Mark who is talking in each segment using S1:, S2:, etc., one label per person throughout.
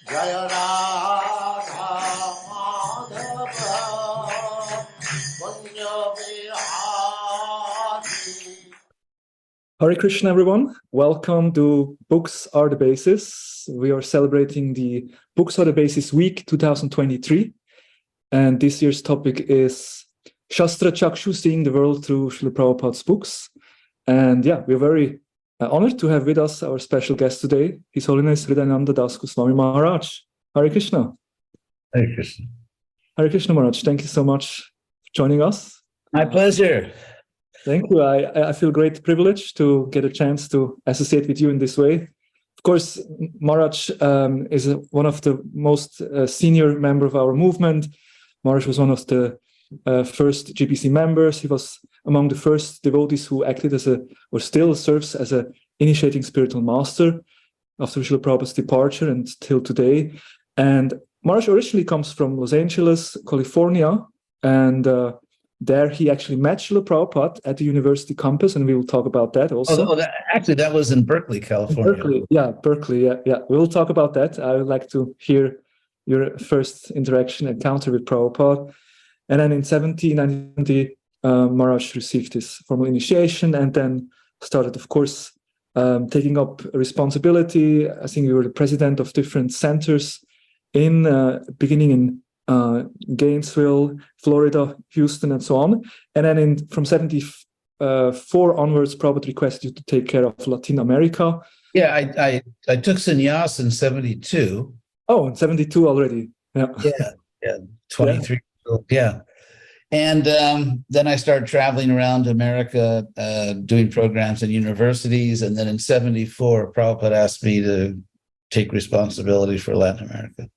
S1: Jaya Radha Madhava Punya Vihari.
S2: Hare Krishna, everyone. Welcome to Books Are the Basis. We are celebrating the Books Are the Basis Week 2023. And this year's topic is Shastra Chakshu, Seeing the World Through Srila Prabhupada's Books. And yeah, we're very honored to have with us our special guest today, His Holiness Hridayananda Das Goswami Maharaj. Hare Krishna.
S3: Hare Krishna.
S2: Hare Krishna Maharaj, thank you so much for joining us.
S3: My pleasure.
S2: Thank you. I feel great privilege to get a chance to associate with you in this way. Of course, Maharaj is one of the most senior member of our movement. Maharaj was one of the first GBC members. He was among the first devotees who acted as or still serves as a initiating spiritual master after Srila Prabhupada's departure and till today. And Maharaj originally comes from Los Angeles, California, and there he actually met Srila Prabhupada at the university campus, and we will talk about that also.
S3: Actually, that was in Berkeley, California.
S2: Berkeley, yeah. We will talk about that. I would like to hear your first encounter with Prabhupada. And then in 1790, Maharaj received his formal initiation and then started, of course, taking up responsibility. I think we were the president of different centers beginning in Gainesville, Florida, Houston, and so on. And then from 74 onwards, Prabhupada requested you to take care of Latin America.
S3: Yeah, I took sannyas in 72.
S2: Oh, in 72 already. Yeah,
S3: 23. Yeah. And then I started traveling around America, doing programs in universities. And then in 74, Prabhupada asked me to take responsibility for Latin America.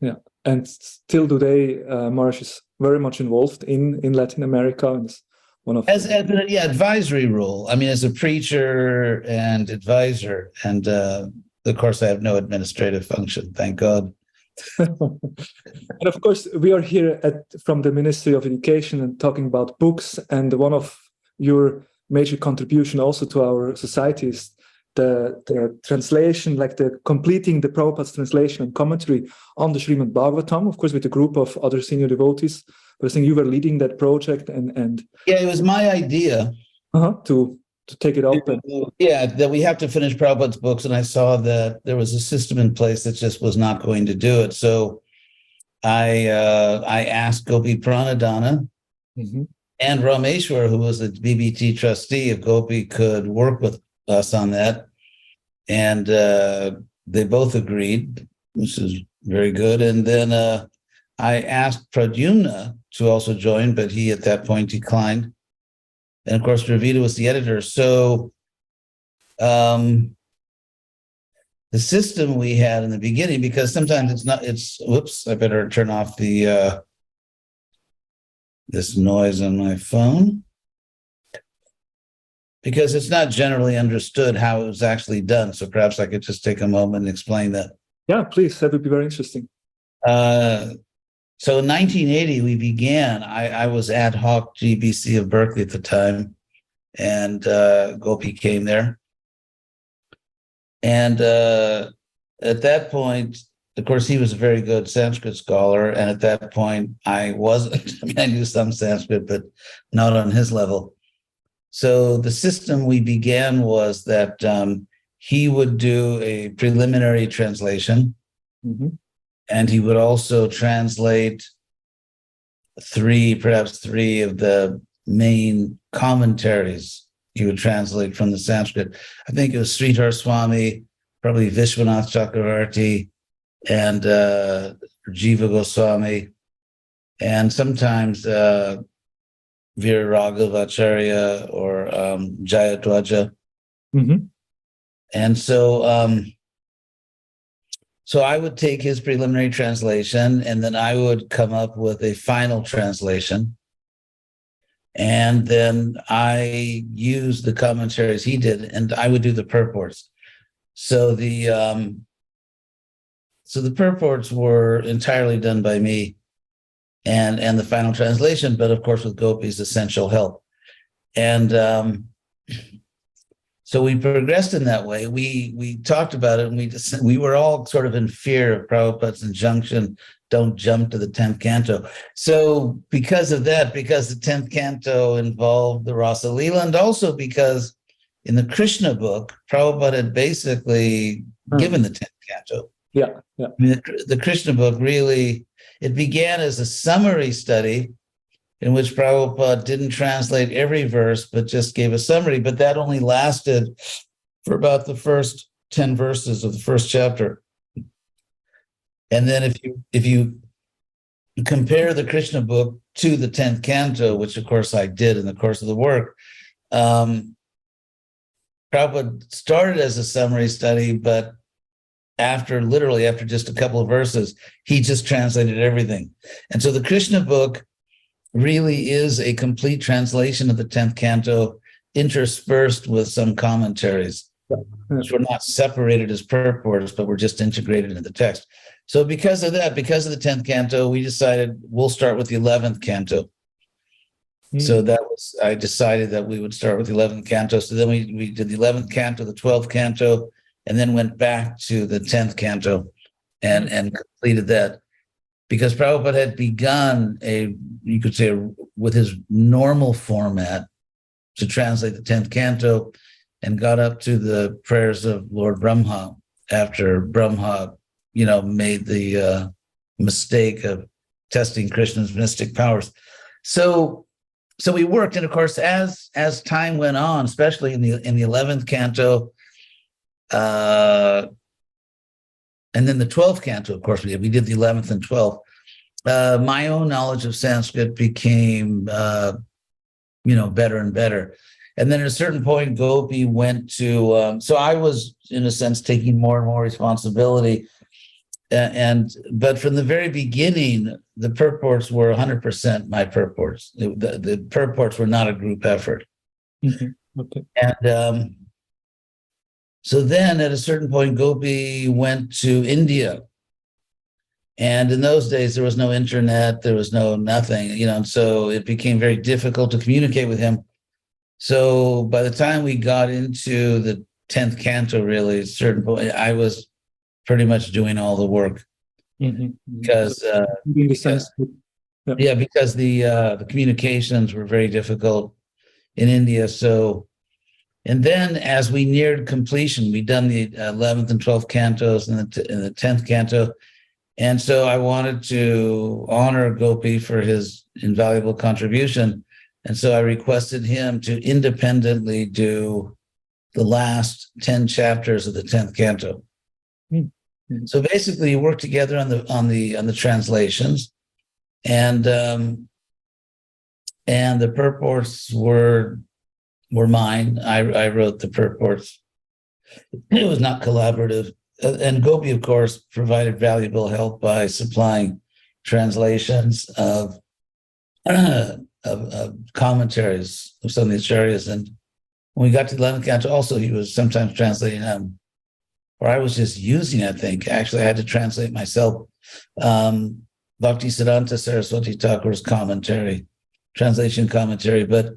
S2: Yeah. And still today, Maharaj is very much involved in Latin America. And is one of
S3: advisory role. I mean, as a preacher and advisor. And of course, I have no administrative function, thank God.
S2: And of course, we are here from the Ministry of Education and talking about books. And one of your major contribution also to our society is the translation, like the completing the Prabhupada's translation and commentary on the Srimad Bhagavatam, of course, with a group of other senior devotees. But I think you were leading that project and
S3: yeah, it was my idea
S2: to take it up.
S3: That we have to finish Prabhupada's books, and I saw that there was a system in place that just was not going to do it. So I asked Gopi Pranadhana and Rameshwar, who was the BBT trustee, if Gopi could work with us on that, and they both agreed, which is very good. And then I asked Pradyumna to also join, but he at that point declined. And of course, Ravita was the editor. So the system we had in the beginning, because sometimes whoops, I better turn off the this noise on my phone, because it's not generally understood how it was actually done. So perhaps I could just take a moment and explain that.
S2: Yeah, please. That would be very interesting.
S3: So in 1980, we began. I was ad hoc GBC of Berkeley at the time, and Gopi came there. And at that point, of course, he was a very good Sanskrit scholar. And at that point, I wasn't. I mean, I knew some Sanskrit, but not on his level. So the system we began was that he would do a preliminary translation. And he would also translate perhaps three of the main commentaries. He would translate from the Sanskrit. I think it was Sridhar Swami, probably Vishwanath Chakravarti, and Jiva Goswami, and sometimes Veera Raghavacharya or Jayadwaja. And so I would take his preliminary translation, and then I would come up with a final translation. And then I used the commentaries he did, and I would do the purports. So the purports were entirely done by me, and the final translation, but of course with Gopi's essential help. And So we progressed in that way. We talked about it, and we were all sort of in fear of Prabhupada's injunction, don't jump to the 10th canto. So because of that, because the 10th canto involved the Rasa Leela, and also because in the Krishna book, Prabhupada had basically given the 10th canto.
S2: Yeah, yeah.
S3: I mean, the Krishna book really, it began as a summary study in which Prabhupada didn't translate every verse, but just gave a summary. But that only lasted for about the first 10 verses of the first chapter. And then if you compare the Krishna book to the 10th canto, which of course I did in the course of the work, Prabhupada started as a summary study, but after just a couple of verses, he just translated everything. And so the Krishna book really is a complete translation of the 10th canto, interspersed with some commentaries, which were not separated as purports, but were just integrated into the text. So because of that, because of the 10th canto, we decided we'll start with the 11th canto. So I decided that we would start with the 11th canto. So then we did the 11th canto, the 12th canto, and then went back to the 10th canto and completed that. Because Prabhupada had begun you could say, with his normal format to translate the 10th canto, and got up to the prayers of Lord Brahma after Brahma, made the mistake of testing Krishna's mystic powers. So we worked, and of course, as time went on, especially in the 11th canto, and then the 12th canto, of course, we did the 11th and 12th. My own knowledge of Sanskrit became, better and better. And then at a certain point, Gopi went to, so I was, in a sense, taking more and more responsibility. But from the very beginning, the purports were 100% my purports. The purports were not a group effort.
S2: Mm-hmm. Okay.
S3: And so then at a certain point, Gopi went to India. And in those days, there was no internet, there was nothing, and so it became very difficult to communicate with him. So by the time we got into the 10th canto, really, at a certain point, I was pretty much doing all the work.
S2: Mm-hmm.
S3: Because the communications were very difficult in India. So, and then as we neared completion, we'd done the 11th and 12th cantos and the 10th canto. And so I wanted to honor Gopi for his invaluable contribution. And so I requested him to independently do the last 10 chapters of the 10th canto. Mm-hmm. So basically you work together on the translations, and the purports were mine. I wrote the purports. It was not collaborative. And Gopi, of course, provided valuable help by supplying translations of commentaries of some of the acharyas. And when we got to the 11th canto, also he was sometimes translating them, or I was just using, I think. Actually, I had to translate myself. Bhaktisiddhanta Saraswati Thakur's translation commentary. But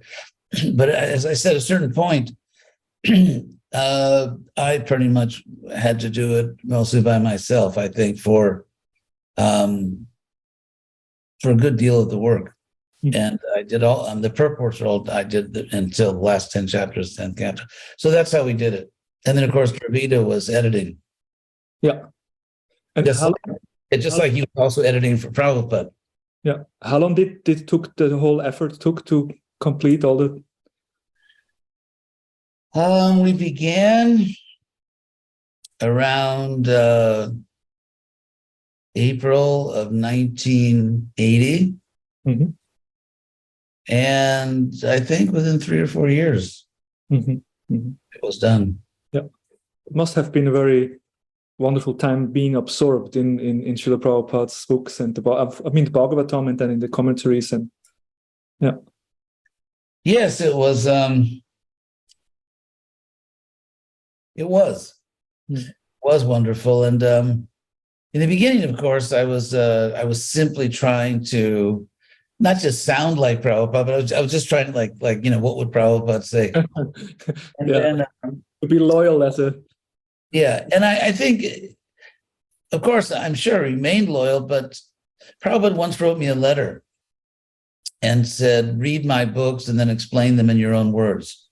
S3: as I said, at a certain point, I pretty much had to do it mostly by myself, I think, for a good deal of the work. Mm-hmm. And I did all the purports I did until the last 10 chapters, 10th canto. So that's how we did it. And then, of course, Dravida was editing.
S2: Yeah. And
S3: just like he was also editing for Prabhupada.
S2: Yeah. How long did the whole effort to complete all the?
S3: We began around April of 1980.
S2: Mm-hmm.
S3: And I think within 3 or 4 years,
S2: mm-hmm. Mm-hmm.
S3: it was done.
S2: Yeah. It must have been a very wonderful time being absorbed in Srila Prabhupada's books and the Bhagavatam, and then in the commentaries. And yeah.
S3: Yes, it was. It was wonderful. And in the beginning, of course, I was simply trying to not just sound like Prabhupada, but I was just trying to like what would Prabhupada say? And then
S2: To be loyal as a
S3: Yeah, and I think, of course, I'm sure he remained loyal, but Prabhupada once wrote me a letter and said, read my books and then explain them in your own words.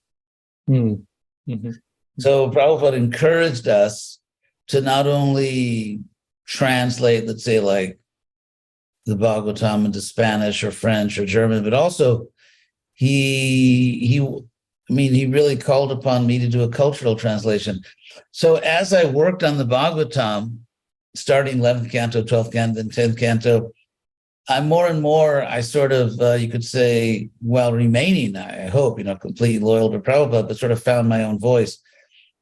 S2: Mm-hmm.
S3: So Prabhupada encouraged us to not only translate, let's say, like the Bhagavatam into Spanish or French or German, but also he really called upon me to do a cultural translation. So as I worked on the Bhagavatam, starting 11th canto, 12th canto, then 10th canto, I'm more and more, I sort of, you could say, while remaining, I hope, completely loyal to Prabhupada, but sort of found my own voice.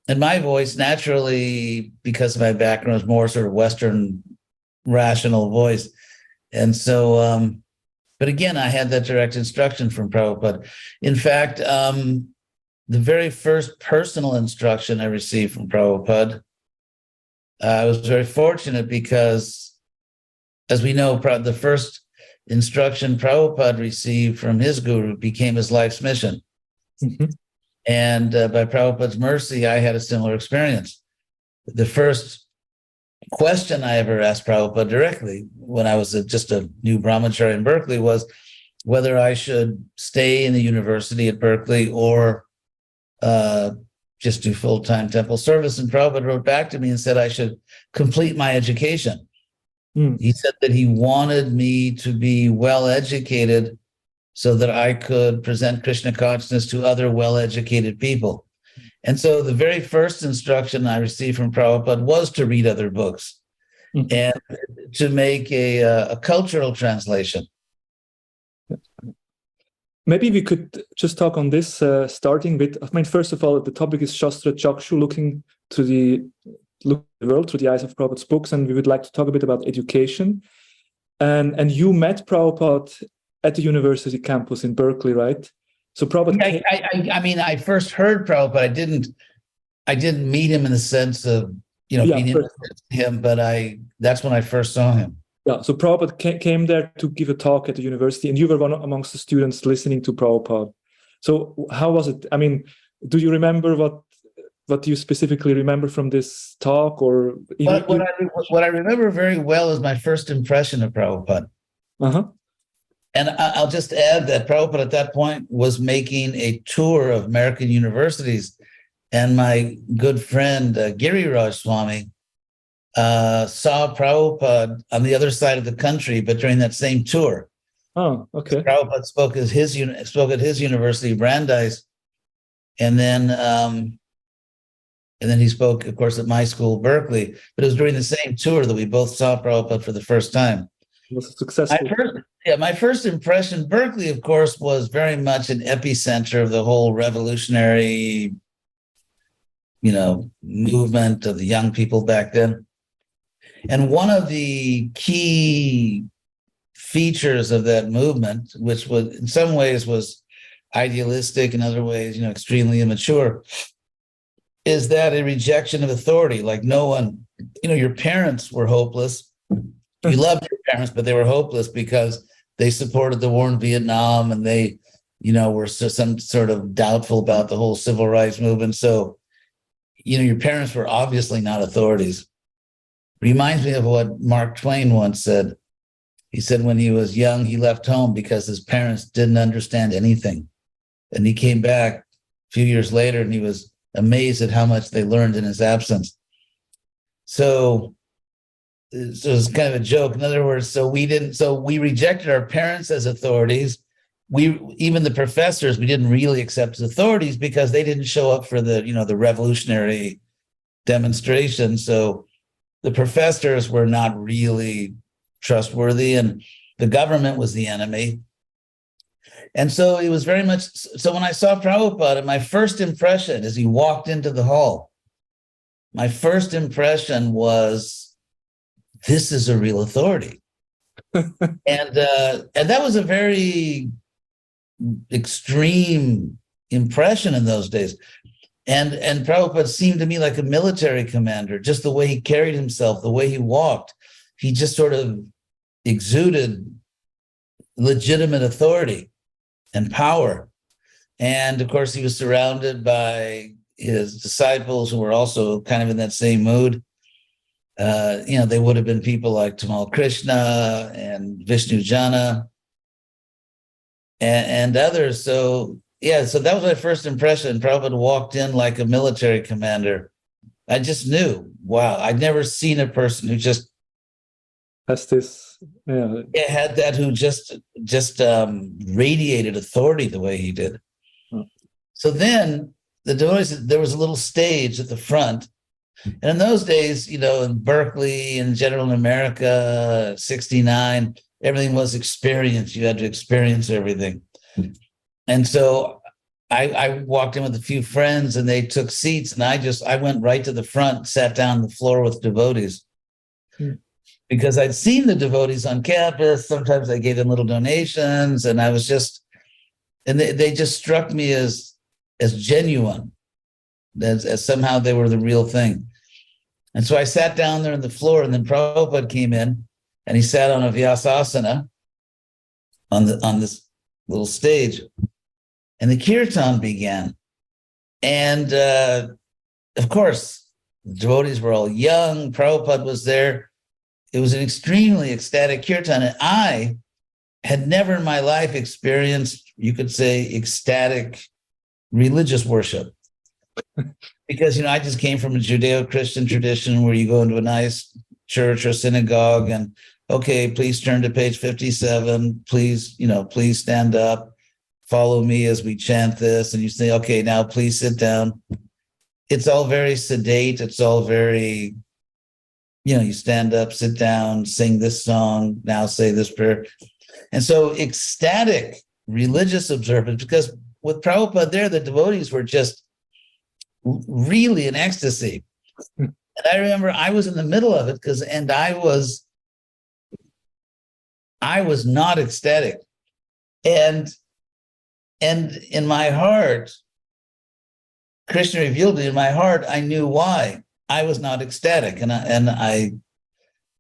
S3: And my voice, naturally, because of my background, is more sort of Western rational voice. And so, but again, I had that direct instruction from Prabhupada. In fact, the very first personal instruction I received from Prabhupada, I was very fortunate because, as we know, the first instruction Prabhupada received from his guru became his life's mission.
S2: Mm-hmm.
S3: And by Prabhupada's mercy, I had a similar experience. The first question I ever asked Prabhupada directly when I was just a new brahmachari in Berkeley was whether I should stay in the university at Berkeley or just do full-time temple service. And Prabhupada wrote back to me and said I should complete my education. He said that he wanted me to be well-educated so that I could present Krishna consciousness to other well-educated people. And so the very first instruction I received from Prabhupada was to read other books and to make a cultural translation.
S2: Maybe we could just talk on this, starting with, first of all, the topic is Shastra Chakshu, looking to the world through the eyes of Prabhupada's books, and we would like to talk a bit about education. And you met Prabhupada at the university campus in Berkeley, right? So Prabhupada.
S3: I first heard Prabhupada. I didn't meet him in the sense of meeting him, but that's when I first saw him.
S2: Yeah. So Prabhupada came there to give a talk at the university, and you were one amongst the students listening to Prabhupada. So how was it? Do you remember what you specifically remember from this talk, or
S3: what I remember very well is my first impression of Prabhupada.
S2: Uh-huh.
S3: And I'll just add that Prabhupada at that point was making a tour of American universities, and my good friend Giriraj Swami saw Prabhupada on the other side of the country, but during that same tour.
S2: Oh, okay.
S3: Prabhupada spoke at his university, Brandeis, and then he spoke, of course, at my school, Berkeley. But it was during the same tour that we both saw Prabhupada for the first time.
S2: It was successful.
S3: My first impression, Berkeley, of course, was very much an epicenter of the whole revolutionary, movement of the young people back then. And one of the key features of that movement, which was in some ways was idealistic, in other ways, extremely immature, is that a rejection of authority. Like no one, your parents were hopeless. You loved your parents, but they were hopeless because they supported the war in Vietnam, and they, were some sort of doubtful about the whole civil rights movement. So, your parents were obviously not authorities. Reminds me of what Mark Twain once said. He said when he was young, he left home because his parents didn't understand anything. And he came back a few years later and he was amazed at how much they learned in his absence. So it's kind of a joke. In other words, so we rejected our parents as authorities. Even the professors, we didn't really accept as authorities because they didn't show up for the revolutionary demonstration. So the professors were not really trustworthy, and the government was the enemy. And so it was very much, so when I saw Prabhupada, my first impression as he walked into the hall, my first impression was, this is a real authority. and that was a very extreme impression in those days. And Prabhupada seemed to me like a military commander, just the way he carried himself, the way he walked. He just sort of exuded legitimate authority and power. And of course, he was surrounded by his disciples who were also kind of in that same mood. They would have been people like Tamal Krishna and Vishnu Jana and others. So that was my first impression. Prabhupada walked in like a military commander. I just knew, wow, I'd never seen a person who just
S2: has this,
S3: had that, who just radiated authority the way he did.
S2: Oh.
S3: So then the devotees, there was a little stage at the front. And in those days, in Berkeley and general in America, 69, everything was experience. You had to experience everything. And so I walked in with a few friends and they took seats, and I went right to the front, sat down on the floor with devotees. Because I'd seen the devotees on campus. Sometimes I gave them little donations, and I was and they just struck me as genuine, as somehow they were the real thing. And so I sat down there on the floor, and then Prabhupada came in, and he sat on a Vyasasana on this little stage, and the kirtan began. And of course, the devotees were all young. Prabhupada was there. It was an extremely ecstatic kirtan, and I had never in my life experienced, you could say, ecstatic religious worship. Because, I just came from a Judeo-Christian tradition where you go into a nice church or synagogue and, okay, please turn to page 57. Please, please stand up. Follow me as we chant this. And you say, okay, now please sit down. It's all very sedate. It's all very, you stand up, sit down, sing this song, now say this prayer. And so ecstatic religious observance, because with Prabhupada there, the devotees were just really in ecstasy. And I remember I was in the middle of it I was not ecstatic. And in my heart, Krishna revealed it in my heart, I knew why I was not ecstatic. And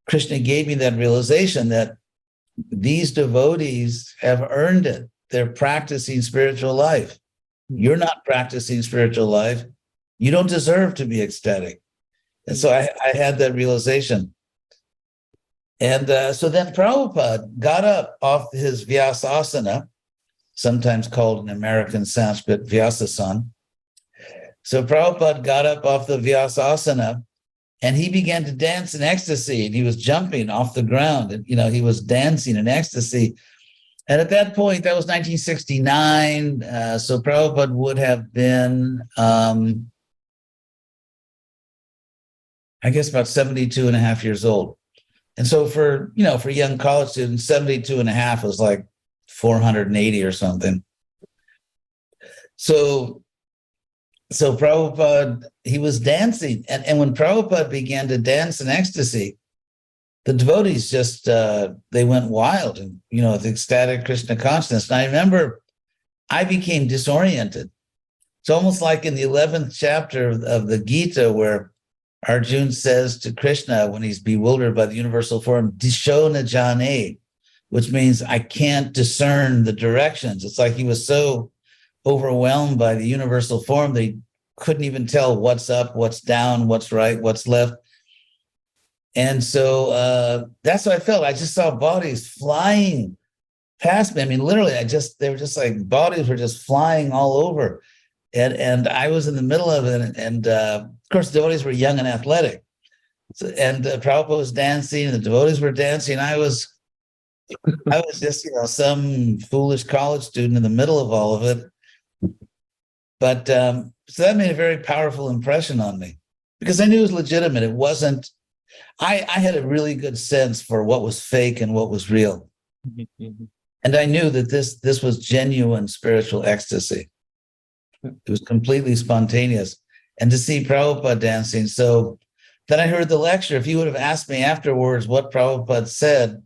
S3: Krishna gave me that realization that these devotees have earned it. They're practicing spiritual life. You're not practicing spiritual life. You don't deserve to be ecstatic. And so I had that realization. And so then Prabhupada got up off his Vyasasana, sometimes called in American Sanskrit Vyasasana. So Prabhupada got up off the Vyasasana and he began to dance in ecstasy, and he was jumping off the ground, and he was dancing in ecstasy. And at that point, that was 1969. So Prabhupada would have been, I guess, about 72 and a half years old. And so for young college students, 72 and a half was like 480 or something. So Prabhupada, he was dancing. And when Prabhupada began to dance in ecstasy, the devotees just, they went wild, and, the ecstatic Krishna consciousness. And I remember I became disoriented. It's almost like in the 11th chapter of the Gita, where Arjuna says to Krishna, when he's bewildered by the universal form, Disho na jane, which means I can't discern the directions. It's like he was so overwhelmed by the universal form that he couldn't even tell what's up, what's down, what's right, what's left. And so that's what I felt. I just saw bodies flying past me. I mean, literally, they were just like, bodies were just flying all over. And I was in the middle of it. And of course, the devotees were young and athletic. And Prabhupada was dancing, and the devotees were dancing. I was just, some foolish college student in the middle of all of it. But so that made a very powerful impression on me, because I knew it was legitimate. It wasn't, I had a really good sense for what was fake and what was real. And I knew that this was genuine spiritual ecstasy. It was completely spontaneous. And to see Prabhupada dancing. So then I heard the lecture. If you would have asked me afterwards what Prabhupada said,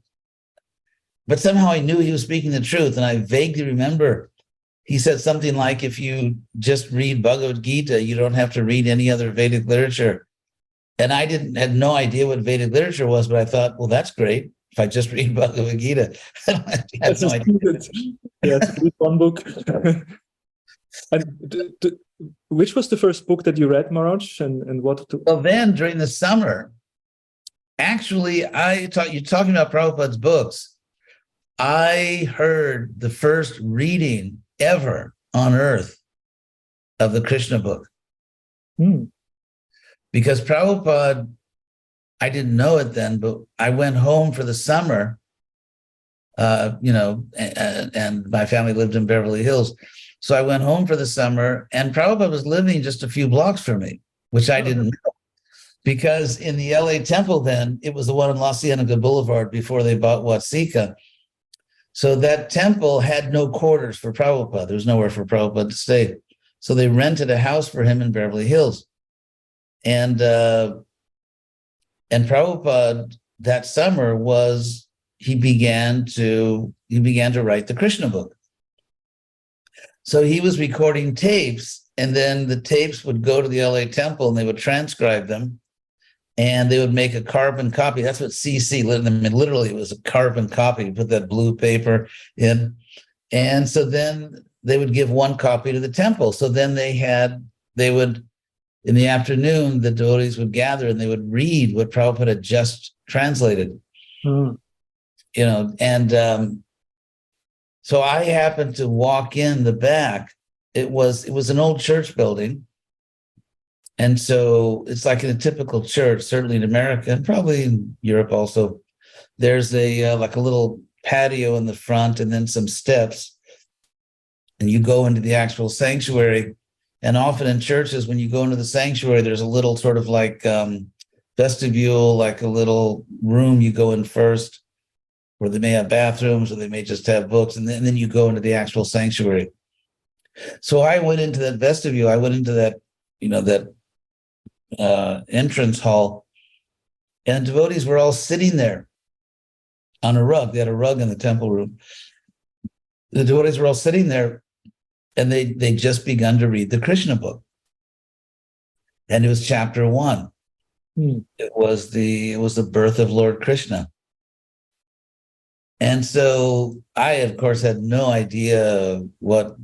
S3: but somehow I knew he was speaking the truth. And I vaguely remember he said something like, if you just read Bhagavad Gita, you don't have to read any other Vedic literature. And I had no idea what Vedic literature was, but I thought, well, that's great. If I just read Bhagavad Gita, I have no idea.
S2: Yeah, it's a good one book. And which was the first book that you read, Maharaj, and what?
S3: Well, then during the summer, actually, you're talking about Prabhupada's books. I heard the first reading ever on earth of the Krishna book. Because Prabhupada, I didn't know it then, but I went home for the summer, and my family lived in Beverly Hills. So I went home for the summer, and Prabhupada was living just a few blocks from me, which I didn't know. Because in the LA temple then, it was the one on La Cienega Boulevard before they bought Watsika. So that temple had no quarters for Prabhupada. There was nowhere for Prabhupada to stay. So they rented a house for him in Beverly Hills. And Prabhupada that summer he began to write the Krishna book. So he was recording tapes, and then the tapes would go to the LA temple and they would transcribe them, and they would make a carbon copy. That's what CC, literally it was a carbon copy, put that blue paper in. And so then they would give one copy to the temple. So then they would, in the afternoon, the devotees would gather and they would read what Prabhupada had just translated. So I happened to walk in the back. It was an old church building. And so it's like in a typical church, certainly in America and probably in Europe also. There's like a little patio in the front and then some steps. And you go into the actual sanctuary. And often in churches, when you go into the sanctuary, there's a little sort of like vestibule, like a little room you go in first, where they may have bathrooms or they may just have books. And then you go into the actual sanctuary. So I went into that vestibule. I went into that, that entrance hall, and devotees were all sitting there on a rug. They had a rug in the temple room. The devotees were all sitting there, and they just begun to read the Krishna book. And it was chapter 1. It was the birth of Lord Krishna. And so I, of course, had no idea what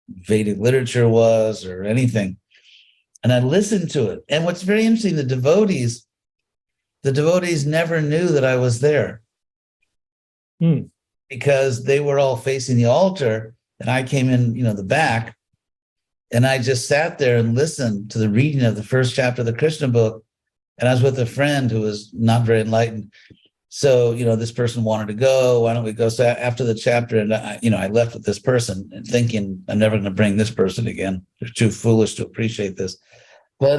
S3: Vedic literature was or anything. And I listened to it. And what's very interesting, the devotees never knew that I was there. Because they were all facing the altar, and I came in, the back, and I just sat there and listened to the reading of the first chapter of the Krishna book. And I was with a friend who was not very enlightened. So, this person wanted to go. Why don't we go? So after the chapter, and I left with this person and thinking, I'm never going to bring this person again. They're too foolish to appreciate this. But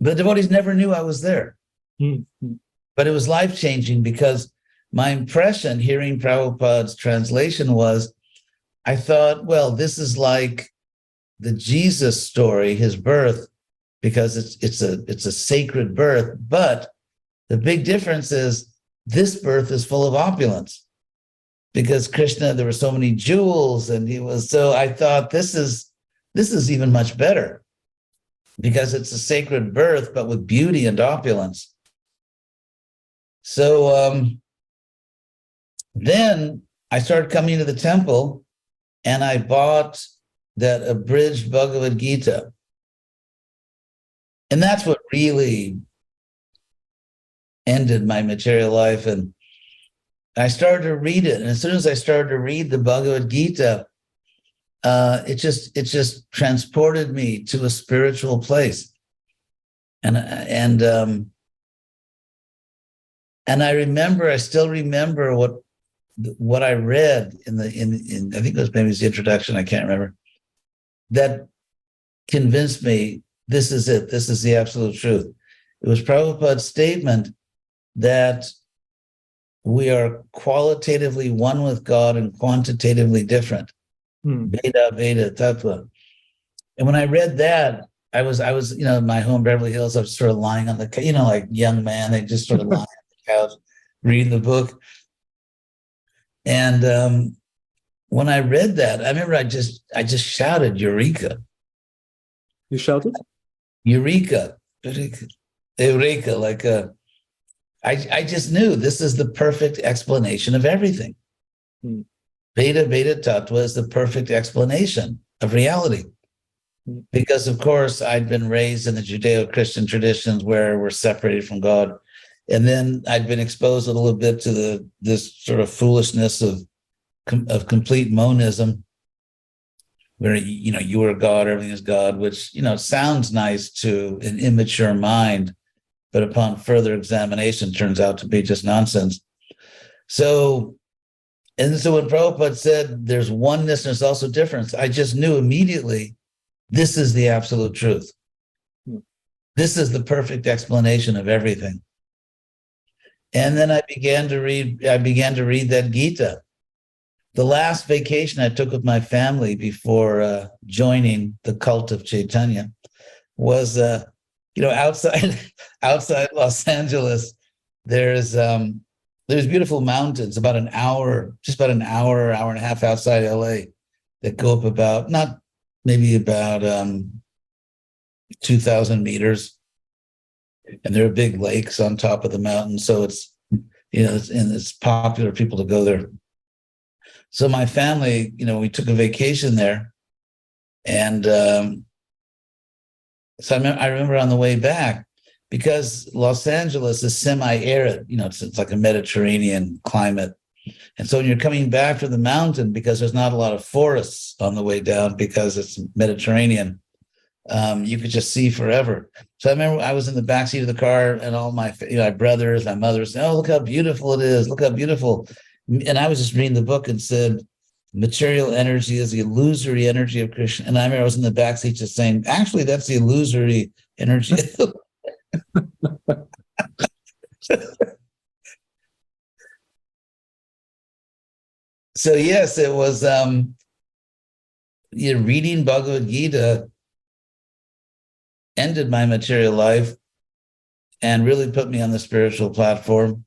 S3: the devotees never knew I was there. But it was life-changing, because my impression hearing Prabhupada's translation was, I thought, well, this is like the Jesus story, his birth, because it's a sacred birth. But the big difference is this birth is full of opulence, because Krishna, there were so many jewels, and so I thought this is even much better, because it's a sacred birth, but with beauty and opulence. So then I started coming to the temple, and I bought that abridged Bhagavad Gita. And that's what really ended my material life. And I started to read it. And as soon as I started to read the Bhagavad Gita, it just transported me to a spiritual place. And I still remember what I read in I think it was maybe the introduction, I can't remember, that convinced me this is it. This is the absolute truth. It was Prabhupada's statement that we are qualitatively one with God and quantitatively different. Veda, Veda, Tattva. And when I read that, I was, in my home, Beverly Hills, I was sort of lying on the, like young man, they just sort of lying on the couch, reading the book. And when I read that, I remember I just shouted, Eureka.
S2: You shouted?
S3: Eureka. Eureka, like I just knew this is the perfect explanation of everything. Veda, Veda Tattva is the perfect explanation of reality. because, of course, I'd been raised in the Judeo-Christian traditions where we're separated from God. And then I'd been exposed a little bit to this sort of foolishness of complete monism, where, you are God, everything is God, which, sounds nice to an immature mind, but upon further examination turns out to be just nonsense. So when Prabhupada said there's oneness and there's also difference, I just knew immediately this is the absolute truth. This is the perfect explanation of everything. And then I began to read that Gita. The last vacation I took with my family before joining the cult of Chaitanya was, outside Los Angeles. There's beautiful mountains about an hour and a half outside LA that go up about 2,000 meters, and there are big lakes on top of the mountain. So it's popular people to go there. So my family, we took a vacation there, and so I remember on the way back, because Los Angeles is semi-arid, it's like a Mediterranean climate. And so when you're coming back from the mountain, because there's not a lot of forests on the way down because it's Mediterranean, you could just see forever. So I remember I was in the backseat of the car, and all my brothers, my mother said, "Oh, look how beautiful it is. Look how beautiful." And I was just reading the book and said, material energy is the illusory energy of Krishna. And I remember I was in the backseat just saying, actually, that's the illusory energy. So yes, it was reading Bhagavad Gita ended my material life and really put me on the spiritual platform.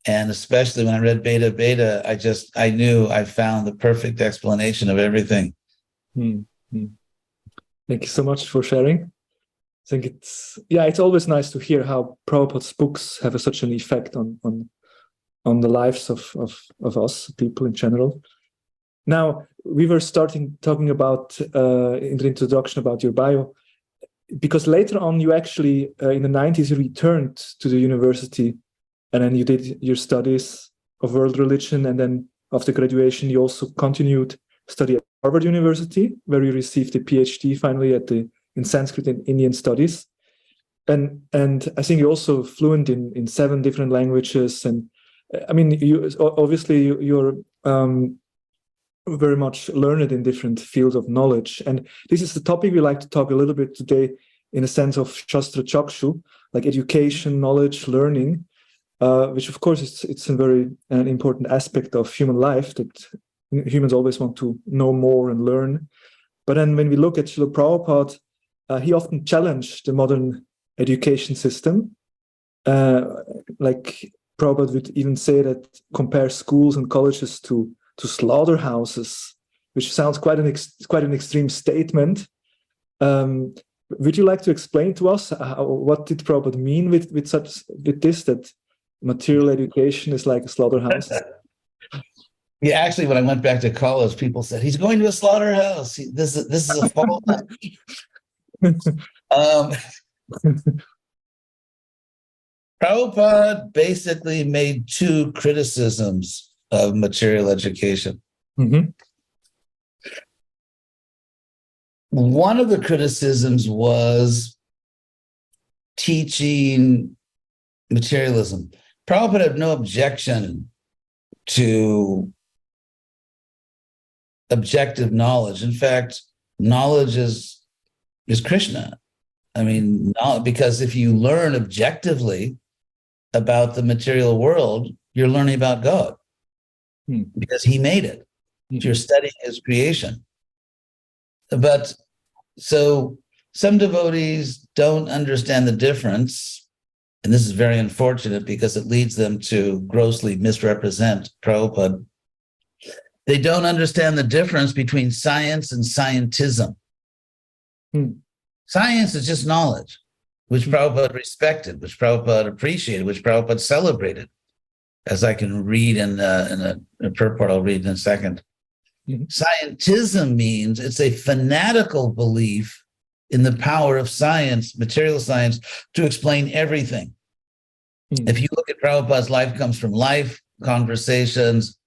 S3: And especially when I read Beta, I knew I found the perfect explanation of everything.
S2: Thank you so much for sharing. I think it's always nice to hear how Prabhupada's books have such an effect on the lives of us, people in general. Now, we were talking about, in the introduction, about your bio, because later on you actually, in the 90s, you returned to the university, and then you did your studies of world religion, and then after graduation, you also continued study at Harvard University, where you received a PhD finally in Sanskrit and Indian studies. And I think you're also fluent in 7 different languages. And I mean, you're very much learned in different fields of knowledge. And this is the topic we like to talk a little bit today in a sense of Shastra Chakshu, like education, knowledge, learning. Which of course it's a very important aspect of human life, that humans always want to know more and learn. But then when we look at Srila Prabhupada, he often challenged the modern education system. Like Prabhupada would even say that, compare schools and colleges to slaughterhouses, which sounds quite an extreme statement. Would you like to explain to us what did Prabhupada mean with this, that material education is like a slaughterhouse?
S3: Yeah, actually, when I went back to college, people said, he's going to a slaughterhouse. This is a fault. Prabhupada basically made 2 criticisms of material education.
S2: Mm-hmm.
S3: One of the criticisms was teaching materialism. Prabhupada had no objection to objective knowledge. In fact, knowledge is Krishna. I mean, because if you learn objectively about the material world, you're learning about God, because he made it. You're studying his creation. But so some devotees don't understand the difference. And this is very unfortunate because it leads them to grossly misrepresent Prabhupada. They don't understand the difference between science and scientism. Science is just knowledge, which Prabhupada respected, which Prabhupada appreciated, which Prabhupada celebrated, as I can read in a purport I'll read in a second. Scientism means it's a fanatical belief in the power of science, material science, to explain everything. If you look at Prabhupada's Life Comes from Life conversations,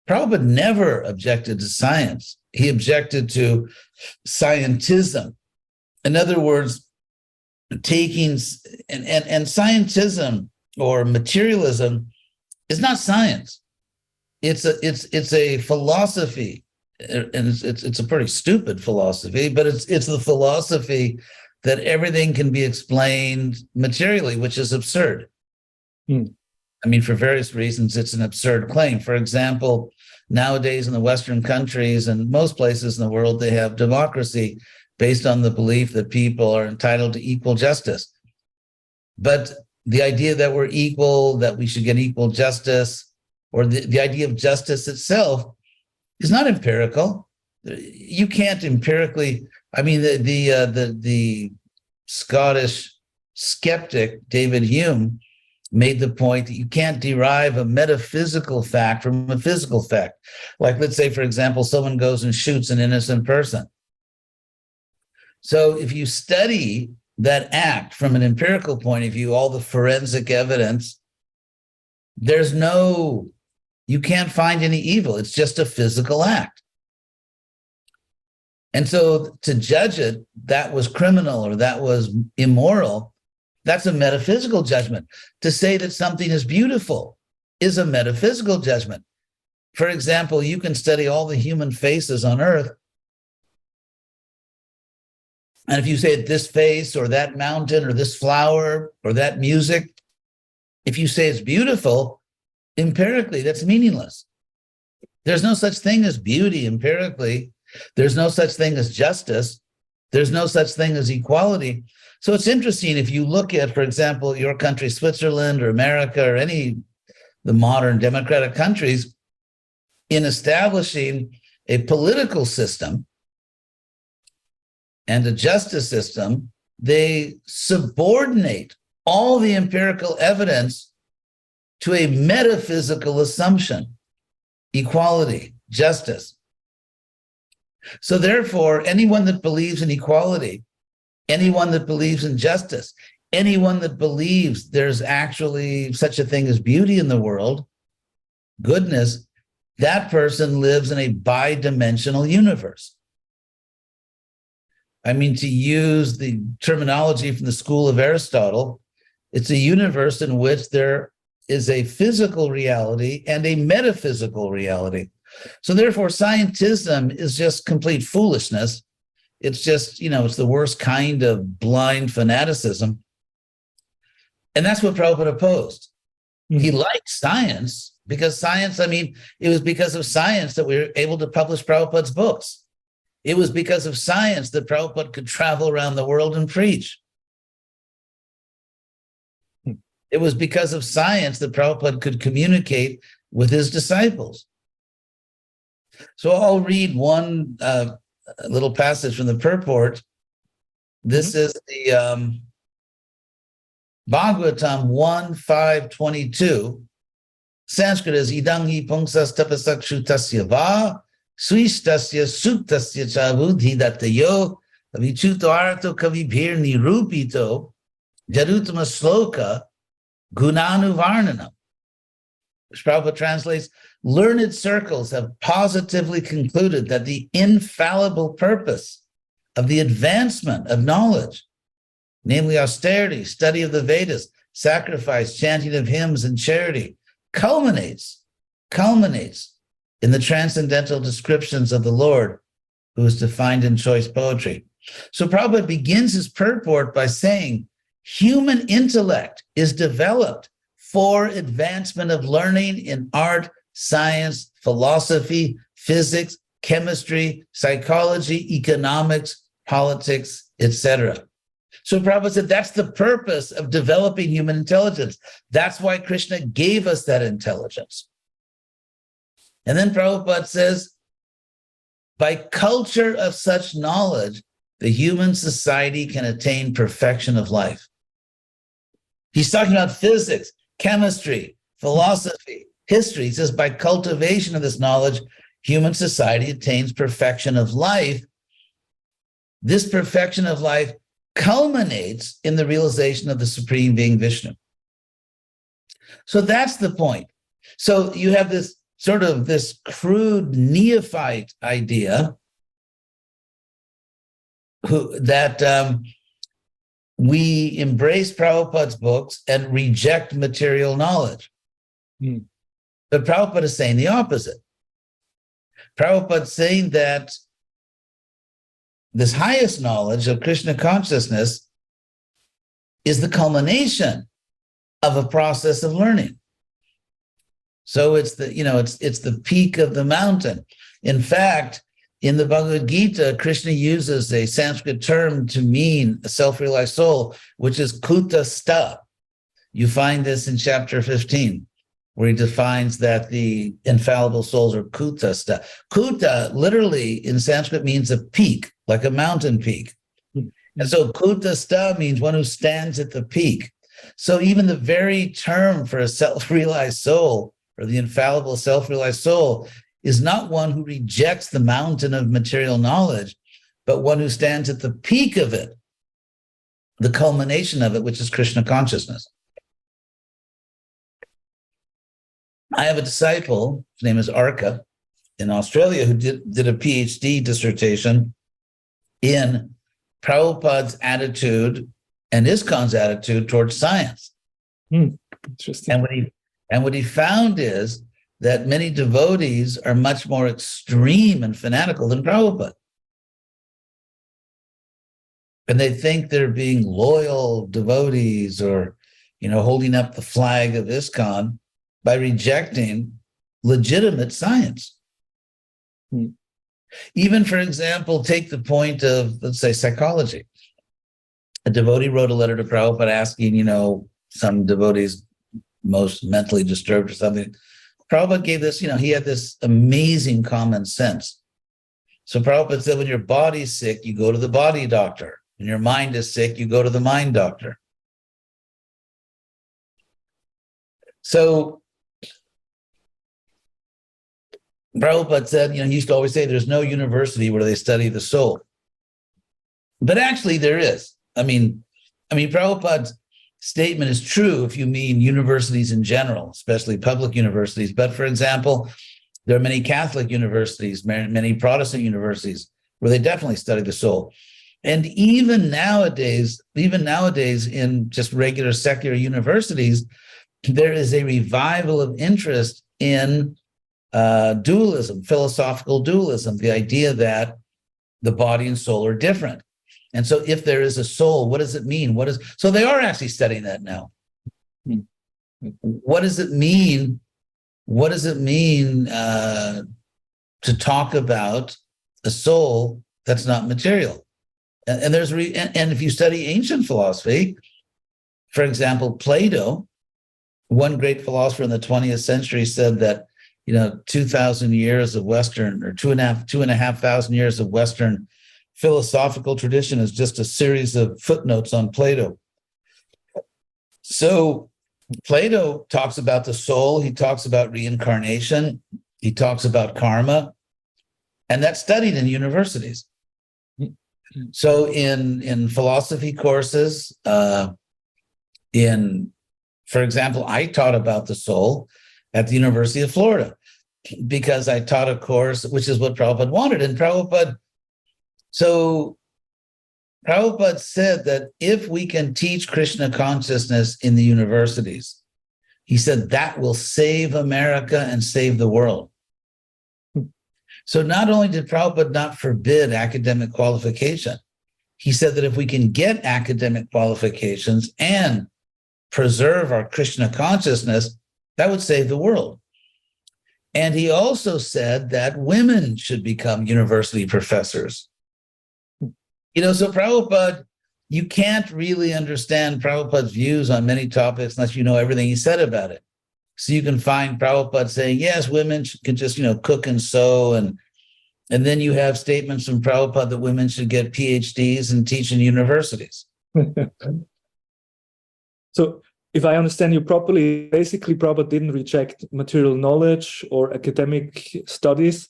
S3: Prabhupada never objected to science. He objected to scientism. In other words, taking and scientism or materialism is not science. It's a philosophy, and it's a pretty stupid philosophy, but it's the philosophy that everything can be explained materially, which is absurd. I mean, for various reasons, it's an absurd claim. For example, nowadays in the Western countries and most places in the world, they have democracy based on the belief that people are entitled to equal justice. But the idea that we're equal, that we should get equal justice, or the idea of justice itself is not empirical. You can't empirically, I mean, the Scottish skeptic, David Hume, made the point that you can't derive a metaphysical fact from a physical fact. Like, let's say, for example, someone goes and shoots an innocent person. So if you study that act from an empirical point of view, all the forensic evidence, you can't find any evil. It's just a physical act. And so to judge it, that was criminal or that was immoral, that's a metaphysical judgment. To say that something is beautiful is a metaphysical judgment. For example, you can study all the human faces on earth, and if you say this face or that mountain or this flower or that music, if you say it's beautiful, empirically, that's meaningless. There's no such thing as beauty empirically. There's no such thing as justice. There's no such thing as equality. So it's interesting if you look at, for example, your country, Switzerland or America or the modern democratic countries, in establishing a political system and a justice system, they subordinate all the empirical evidence to a metaphysical assumption: equality, justice. So therefore, anyone that believes in equality, anyone that believes in justice, anyone that believes there's actually such a thing as beauty in the world, goodness, that person lives in a bi-dimensional universe. I mean, to use the terminology from the school of Aristotle, it's a universe in which there is a physical reality and a metaphysical reality. So therefore, scientism is just complete foolishness. It's just, it's the worst kind of blind fanaticism. And that's what Prabhupada opposed. He liked science because science, it was because of science that we were able to publish Prabhupada's books. It was because of science that Prabhupada could travel around the world and preach. It was because of science that Prabhupada could communicate with his disciples. So I'll read one little passage from the purport. This is the Bhagavatam 1:5-22. Sanskrit is idang hi pungsas tapasakshutasya va swistasya suktasya cha buddhi dattayo avichuto arto kavibhir nirupito jarutama sloka gunanuvarnanam. Which Prabhupada translates, learned circles have positively concluded that the infallible purpose of the advancement of knowledge, namely austerity, study of the Vedas, sacrifice, chanting of hymns, and charity, culminates in the transcendental descriptions of the Lord, who is defined in choice poetry. So Prabhupada begins his purport by saying, human intellect is developed for advancement of learning in art, science, philosophy, physics, chemistry, psychology, economics, politics, etc. So Prabhupada said that's the purpose of developing human intelligence. That's why Krishna gave us that intelligence. And then Prabhupada says, by culture of such knowledge, the human society can attain perfection of life. He's talking about physics, chemistry, philosophy, history. He says, by cultivation of this knowledge, human society attains perfection of life this perfection of life culminates in the realization of the Supreme Being Vishnu. So that's the point. So you have this sort of this crude neophyte idea that we embrace Prabhupada's books and reject material knowledge. But Prabhupada is saying the opposite. Prabhupada is saying that this highest knowledge of Krishna consciousness is the culmination of a process of learning. So it's the, it's the peak of the mountain. In fact, in the Bhagavad Gita, Krishna uses a Sanskrit term to mean a self-realized soul, which is kutastha. You find this in chapter 15, where he defines that the infallible souls are kutastha. Kuta literally in Sanskrit means a peak, like a mountain peak. And so kutastha means one who stands at the peak. So even the very term for a self-realized soul, or the infallible self-realized soul, is not one who rejects the mountain of material knowledge, but one who stands at the peak of it, the culmination of it, which is Krishna consciousness. I have a disciple, his name is Arka, in Australia, who did a PhD dissertation in Prabhupada's attitude and ISKCON's attitude towards science.
S2: Interesting.
S3: And what he found is that many devotees are much more extreme and fanatical than Prabhupada. And they think they're being loyal devotees or, holding up the flag of ISKCON by rejecting legitimate science. Even, for example, take the point of, let's say, psychology. A devotee wrote a letter to Prabhupada asking, some devotees most mentally disturbed or something. Prabhupada gave this, he had this amazing common sense. So Prabhupada said, when your body's sick, you go to the body doctor. When your mind is sick, you go to the mind doctor. So Prabhupada said, he used to always say there's no university where they study the soul. But actually there is. I mean, Prabhupada's statement is true if you mean universities in general, especially public universities. But for example, there are many Catholic universities, many Protestant universities where they definitely study the soul. And even nowadays in just regular secular universities, there is a revival of interest in dualism, philosophical dualism, the idea that the body and soul are different. And so if there is a soul, what does it mean? So they are actually studying that now. What does it mean? What does it mean to talk about a soul that's not material? And if you study ancient philosophy, for example, Plato, one great philosopher in the 20th century, said that 2,000 years of Western, or 2,500 years of Western philosophical tradition is just a series of footnotes on Plato. So Plato talks about the soul, he talks about reincarnation, he talks about karma, and that's studied in universities. So in philosophy courses, for example, I taught about the soul at the University of Florida because I taught a course, which is what Prabhupada wanted. And Prabhupada said that if we can teach Krishna consciousness in the universities, he said that will save America and save the world. So not only did Prabhupada not forbid academic qualification, he said that if we can get academic qualifications and preserve our Krishna consciousness, that would save the world. And he also said that women should become university professors. So Prabhupada, you can't really understand Prabhupada's views on many topics unless you know everything he said about it. So you can find Prabhupada saying, yes, women can just, cook and sew. And then you have statements from Prabhupada that women should get PhDs and teach in universities.
S2: So if I understand you properly, basically Prabhupada didn't reject material knowledge or academic studies.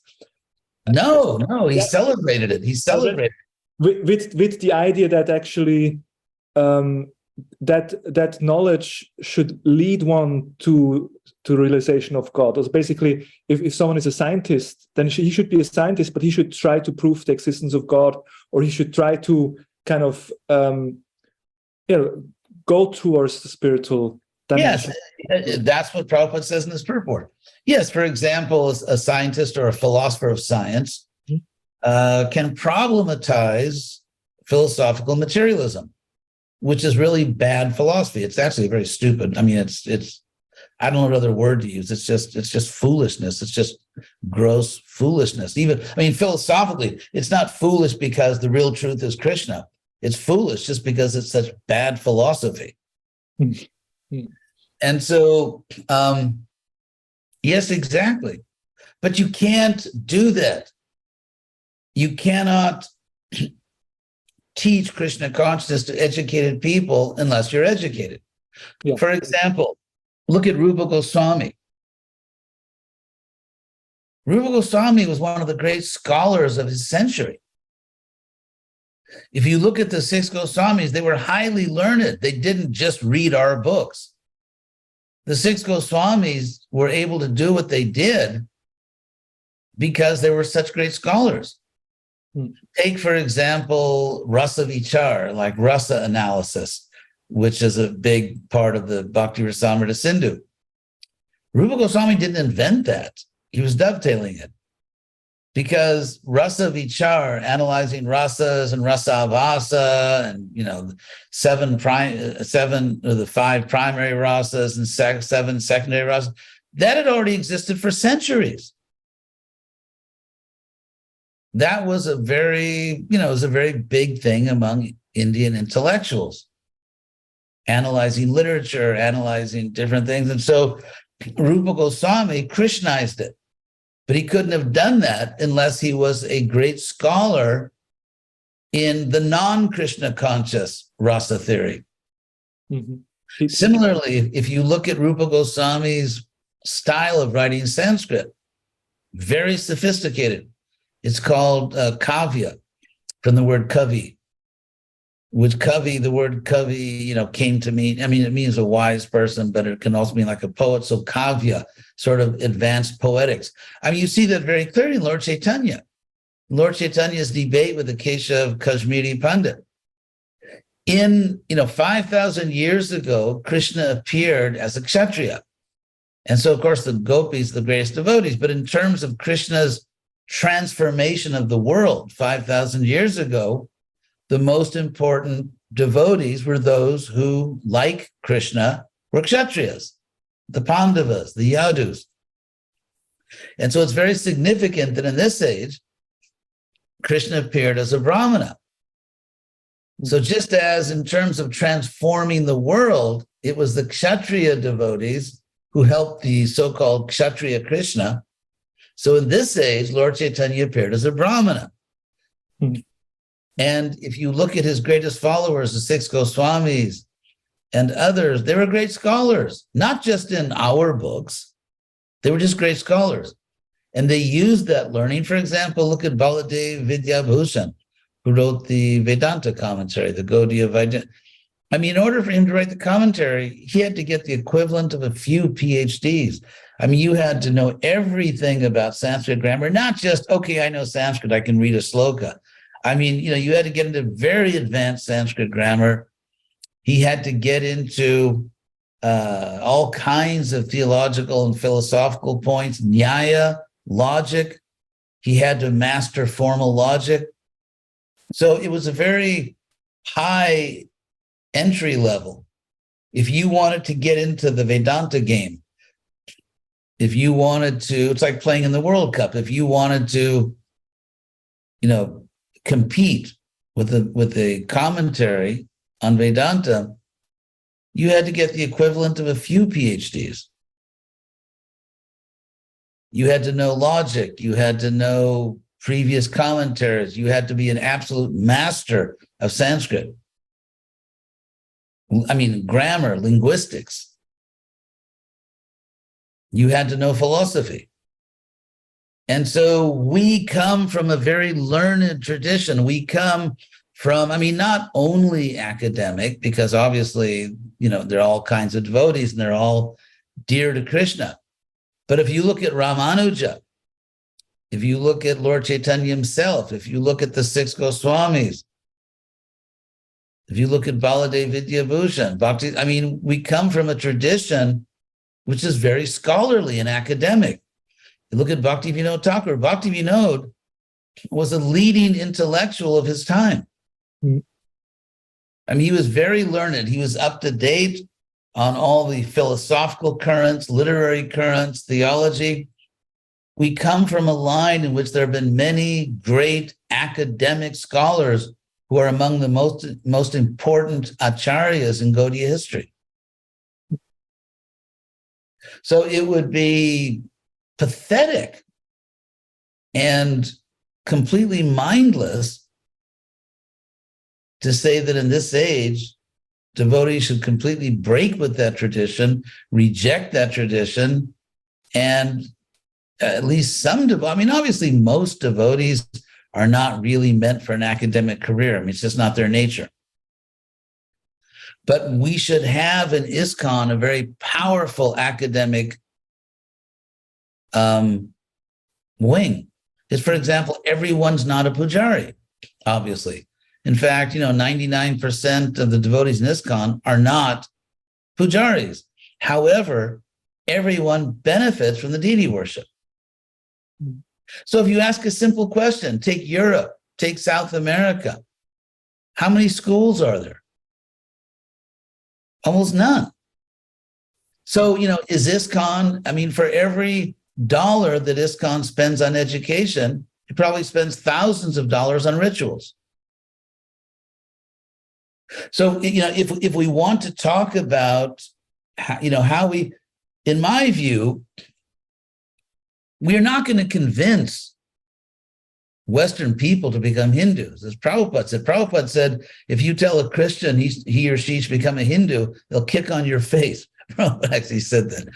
S3: No, he celebrated it. He celebrated it.
S2: with the idea that actually that knowledge should lead one to realization of God. Also basically, if someone is a scientist, then he should be a scientist, but he should try to prove the existence of God, or he should try to kind of go towards the spiritual dimension.
S3: Yes, that's what Prabhupada says in this purport. Yes, for example, a scientist or a philosopher of science can problematize philosophical materialism, which is really bad philosophy. It's actually very stupid. I mean, it's I don't know what other word to use. It's just foolishness. It's just gross foolishness. Even, I mean, philosophically, it's not foolish because the real truth is Krishna. It's foolish just because it's such bad philosophy. And so, yes, exactly. But you can't do that. You cannot teach Krishna consciousness to educated people unless you're educated. Yeah. For example, look at Rupa Goswami. Rupa Goswami was one of the great scholars of his century. If you look at the 6 Goswamis, they were highly learned. They didn't just read our books. The 6 Goswamis were able to do what they did because they were such great scholars. Take, for example, rasa vichar, like rasa analysis, which is a big part of the Bhakti Rasamrita Sindhu. Rupa Goswami didn't invent that. He was dovetailing it. Because rasa vichar, analyzing rasas and rasavasa, and the 5 primary rasas and 7 secondary rasas, that had already existed for centuries. That was a very big thing among Indian intellectuals, analyzing literature, analyzing different things. And so Rupa Goswami Krishnized it. But he couldn't have done that unless he was a great scholar in the non-Krishna conscious rasa theory. Mm-hmm. Similarly, if you look at Rupa Goswami's style of writing Sanskrit, very sophisticated. It's called kavya, from the word kavi, which kavi, the word kavi, came to mean, it means a wise person, but it can also mean like a poet. So kavya, sort of advanced poetics. You see that very clearly in Lord Chaitanya. Lord Chaitanya's debate with the Keshav Kashmiri Pandit. In, 5,000 years ago, Krishna appeared as a Kshatriya. And so, of course, the gopis, the greatest devotees, but in terms of Krishna's transformation of the world 5,000 years ago, the most important devotees were those who, like Krishna, were Kshatriyas, the Pandavas, the Yadus. And so it's very significant that in this age, Krishna appeared as a Brahmana. So just as in terms of transforming the world, it was the Kshatriya devotees who helped the so-called Kshatriya Krishna. So in this age, Lord Chaitanya appeared as a Brahmana. And if you look at his greatest followers, the 6 Goswamis and others, they were great scholars, not just in our books. They were just great scholars. And they used that learning. For example, look at Baladev Vidyabhushan, who wrote the Vedanta commentary, the Gaudiya Vaidya. In order for him to write the commentary, he had to get the equivalent of a few PhDs. You had to know everything about Sanskrit grammar, not just, okay, I know Sanskrit, I can read a sloka. You had to get into very advanced Sanskrit grammar. He had to get into all kinds of theological and philosophical points, nyaya, logic. He had to master formal logic. So it was a very high entry level. If you wanted to get into the Vedanta game, if you wanted to, it's like playing in the World Cup. If you wanted to, compete with a commentary on Vedanta, you had to get the equivalent of a few PhDs. You had to know logic. You had to know previous commentaries. You had to be an absolute master of Sanskrit. Grammar, linguistics. You had to know philosophy. And so we come from a very learned tradition. We come from, I mean, not only academic, because obviously, there are all kinds of devotees and they're all dear to Krishna. But if you look at Ramanuja, if you look at Lord Chaitanya himself, if you look at the six Goswamis, if you look at Baladev Vidyabhushan, Bhakti, I mean, we come from a tradition which is very scholarly and academic. You look at Bhakti Vinod Thakur. Bhakti Vinod was a leading intellectual of his time. Mm. I mean, he was very learned. He was up to date on all the philosophical currents, literary currents, theology. We come from a line in which there have been many great academic scholars who are among the most important acharyas in Gaudiya history. So it would be pathetic and completely mindless to say that in this age, devotees should completely break with that tradition, reject that tradition, and at least some I mean, obviously, most devotees are not really meant for an academic career. I mean, it's just not their nature. But we should have in ISKCON a very powerful academic wing. Is, for example, everyone's not a pujari, obviously. In fact, 99% of the devotees in ISKCON are not pujaris. However, everyone benefits from the deity worship. So if you ask a simple question, take Europe, take South America, how many schools are there? Almost none. So, is ISKCON, I mean, for every dollar that ISKCON spends on education, it probably spends thousands of dollars on rituals. So, if we want to talk about, how we, in my view, we're not going to convince Western people to become Hindus. As Prabhupada said, if you tell a Christian he or she should become a Hindu, they'll kick on your face. Prabhupada actually said that.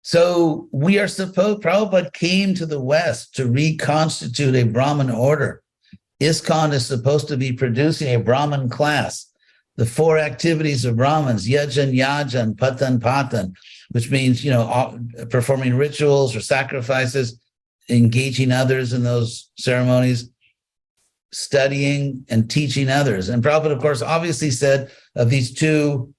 S3: So Prabhupada came to the West to reconstitute a Brahmin order. ISKCON is supposed to be producing a Brahmin class. The four activities of Brahmins, yajan, yajan, patan, patan, which means, performing rituals or sacrifices, engaging others in those ceremonies, studying and teaching others. And Prabhupada, of course, obviously said of these two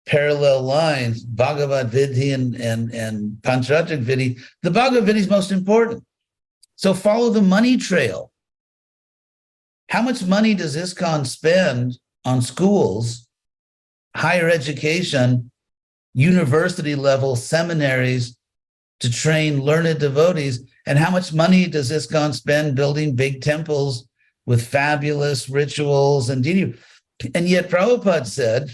S3: parallel lines, Bhagavad Vidhi and Pancharatrik Vidhi, the Bhagavad Vidhi is most important. So follow the money trail. How much money does ISKCON spend on schools, higher education, university level seminaries to train learned devotees? And how much money does ISKCON spend building big temples with fabulous rituals and deity? And yet Prabhupada said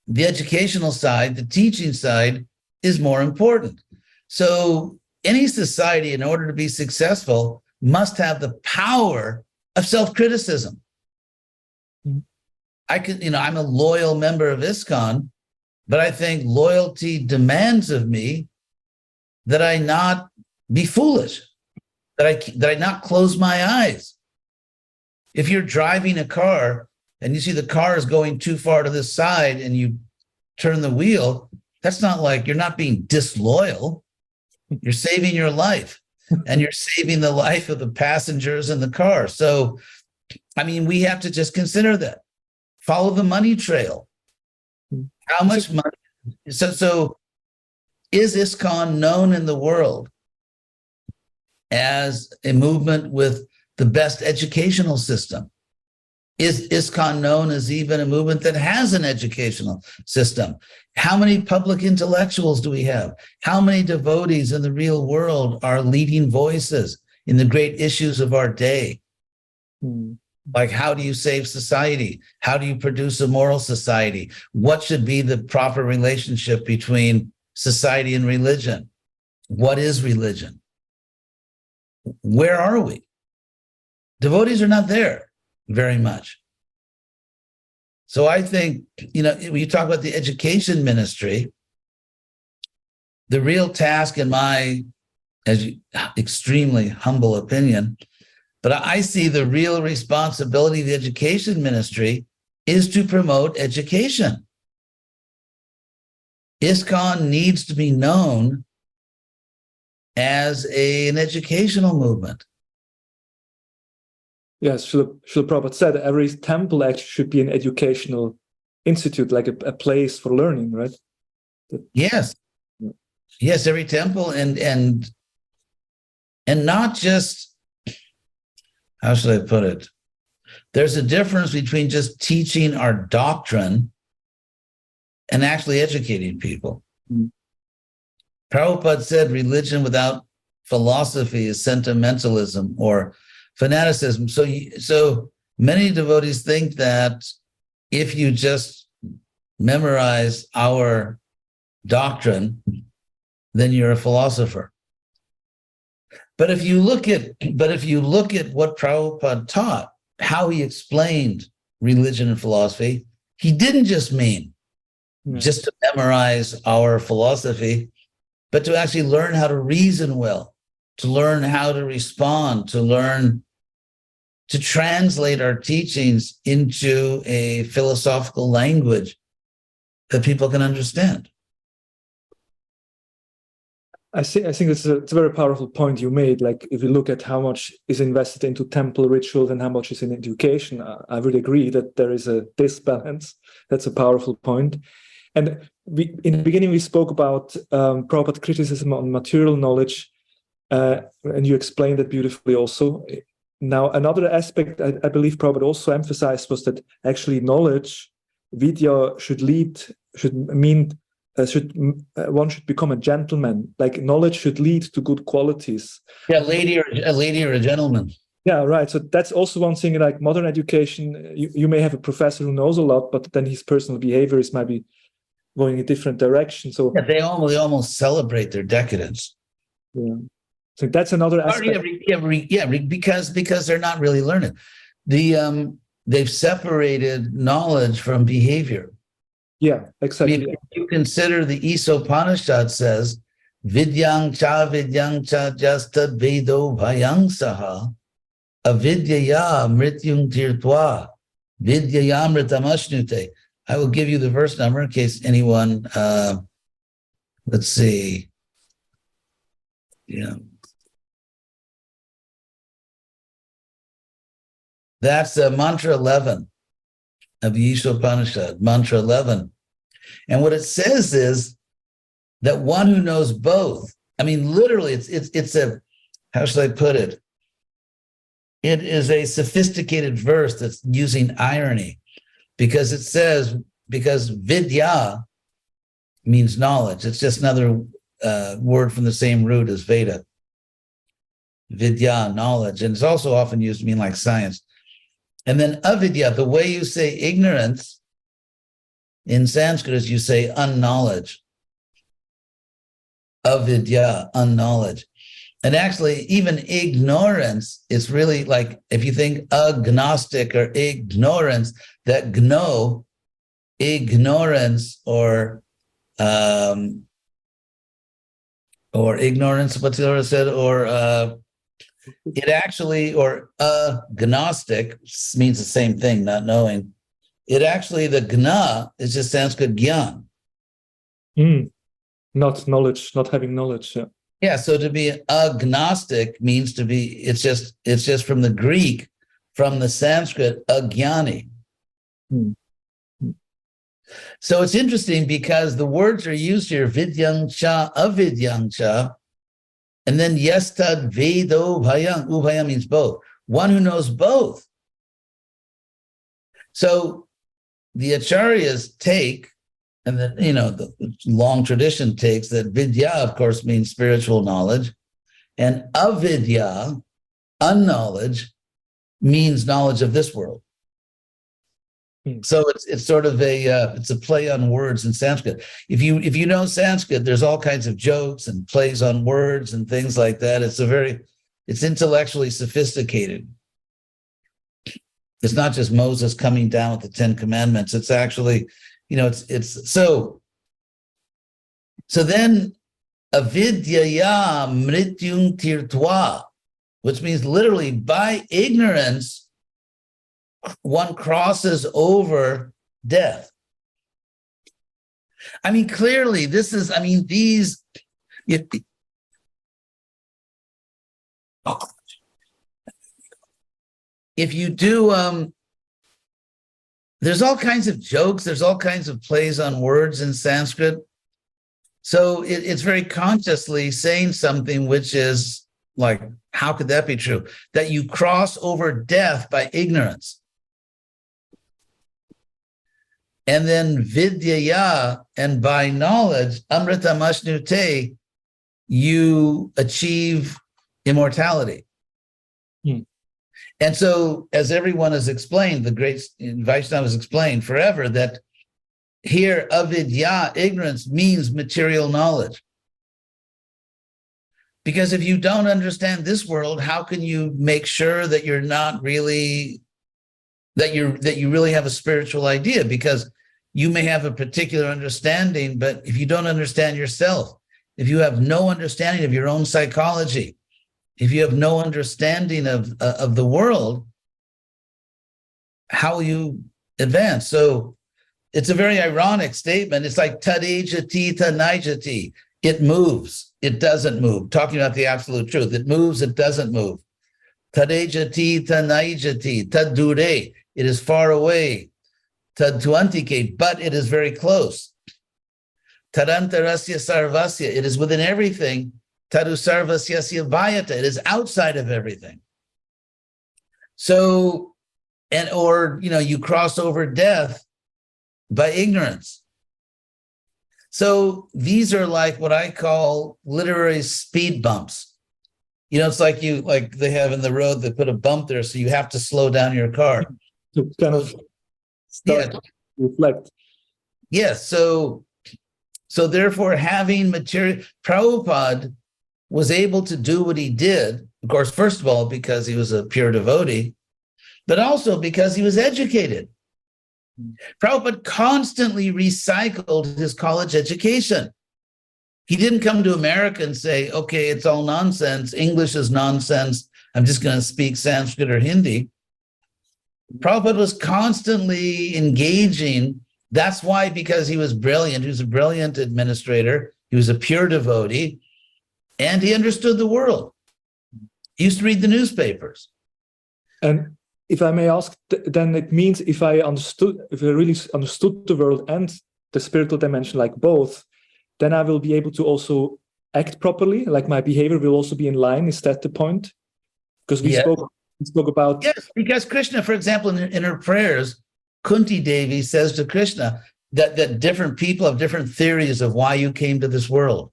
S3: the educational side, the teaching side is more important. So any society, in order to be successful, must have the power of self-criticism. I'm a loyal member of ISKCON, but I think loyalty demands of me that I not be foolish, that I not close my eyes. If you're driving a car and you see the car is going too far to the side and you turn the wheel, that's not like you're not being disloyal. You're saving your life and you're saving the life of the passengers in the car. So, I mean, we have to just consider that. Follow the money trail. How much money? So is ISKCON known in the world as a movement with the best educational system? Is ISKCON known as even a movement that has an educational system? How many public intellectuals do we have? How many devotees in the real world are leading voices in the great issues of our day? Like, how do you save society? How do you produce a moral society? What should be the proper relationship between society and religion? What is religion? Where are we? Devotees are not there very much. So I think, when you talk about the education ministry, the real task in my extremely humble opinion, but I see the real responsibility of the education ministry is to promote education. ISKCON needs to be known as an educational movement.
S2: Yes, Srila Prabhupada said every temple actually should be an educational institute, like a place for learning, right?
S3: Yes. Yes, every temple and not just, how should I put it? There's a difference between just teaching our doctrine and actually educating people.
S2: Mm.
S3: Prabhupada said religion without philosophy is sentimentalism or fanaticism. So many devotees think that if you just memorize our doctrine, then you're a philosopher. But if you look at what Prabhupada taught, how he explained religion and philosophy, he didn't just mean just to memorize our philosophy, but to actually learn how to reason well, to learn how to respond, to learn to translate our teachings into a philosophical language that people can understand.
S2: I think it's a very powerful point you made. Like, if you look at how much is invested into temple rituals and how much is in education, I would agree that there is a disbalance. That's a powerful point. And in the beginning, we spoke about Prabhupada's criticism on material knowledge, and you explained that beautifully also. Now, another aspect I believe Prabhupada also emphasized was that actually knowledge, vidya, one should become a gentleman. Like, knowledge should lead to good qualities.
S3: Yeah, a lady or a gentleman.
S2: Yeah, right. So that's also one thing. Like modern education, you may have a professor who knows a lot, but then his personal behavior is maybe going in a different direction. So
S3: yeah, they almost celebrate their decadence.
S2: Yeah. So that's another aspect.
S3: Because they're not really learned. They've separated knowledge from behavior.
S2: Yeah, exactly.
S3: I mean, if you consider the Isopanishad says, Vidyang cha justad vedo bhayang saha avidyaya mrityung tirtva vidyaya mritamashnute. I will give you the verse number in case anyone, let's see. Yeah. That's mantra 11 of the Isopanishad, mantra 11. And what it says is that one who knows both, I mean, literally, it's a, how should I put it? It is a sophisticated verse that's using irony, because it says, because vidya means knowledge. It's just another word from the same root as Veda. Vidya, knowledge. And it's also often used to mean like science. And then avidya, the way you say ignorance in Sanskrit is you say unknowledge. Avidya, unknowledge. And actually, even ignorance is really like, if you think agnostic or ignorance, that gno, ignorance or ignorance, what's the other said, or it actually, or agnostic means the same thing, not knowing. It actually, the gna is just Sanskrit gyan.
S2: Not knowledge, not having knowledge. Yeah.
S3: Yeah, so to be agnostic means to be, it's just from the Greek, from the Sanskrit, agyani. So it's interesting because the words are used here, vidyang cha, avidyang cha, and then yestad vedo bhayang. Ubhayang means both. One who knows both. So the acharyas take, and then, the long tradition takes that vidya, of course, means spiritual knowledge, and avidya, unknowledge, means knowledge of this world. So it's sort of it's a play on words in Sanskrit. If you know Sanskrit, there's all kinds of jokes and plays on words and things like that. It's intellectually sophisticated. It's not just Moses coming down with the 10 Commandments. It's actually, so then avidyaya mrityung tirtva, which means literally by ignorance, one crosses over death. I mean, clearly, this is, I mean, these, if you do, there's all kinds of jokes, there's all kinds of plays on words in Sanskrit. So it's very consciously saying something which is like, how could that be true? That you cross over death by ignorance. And then vidyaya, and by knowledge, amritamashnute, you achieve immortality. And so, as everyone has explained, the great Vaishnavas explained forever, that here avidya, ignorance, means material knowledge. Because if you don't understand this world, how can you make sure that you're not really, that you really have a spiritual idea? Because you may have a particular understanding, but if you don't understand yourself, if you have no understanding of your own psychology, if you have no understanding of the world, how will you advance? So it's a very ironic statement. It's like tadejati tanajati. It moves, it doesn't move. Talking about the absolute truth. It moves, it doesn't move. Tadejati tanajati. Tadure. It is far away. Tadtuantike, but it is very close. Tadantarasya sarvasya. It is within everything. Tadu sarvasyasya vayata. It is outside of everything. So, you cross over death by ignorance. So these are like what I call literary speed bumps. It's like they have in the road, they put a bump there, so you have to slow down your car.
S2: To kind of start to reflect.
S3: Yes. So therefore, having material, Prabhupada was able to do what he did, of course, first of all, because he was a pure devotee, but also because he was educated. Prabhupada constantly recycled his college education. He didn't come to America and say, okay, it's all nonsense. English is nonsense. I'm just going to speak Sanskrit or Hindi. Prabhupada was constantly engaging. That's why, because he was brilliant. He was a brilliant administrator. He was a pure devotee. And he understood the world. He used to read the newspapers.
S2: And if I may ask, then it means if I really understood the world and the spiritual dimension, like both, then I will be able to also act properly, like my behavior will also be in line. Is that the point? Because we spoke about...
S3: Yes, because Krishna, for example, in her prayers, Kunti Devi says to Krishna that different people have different theories of why you came to this world.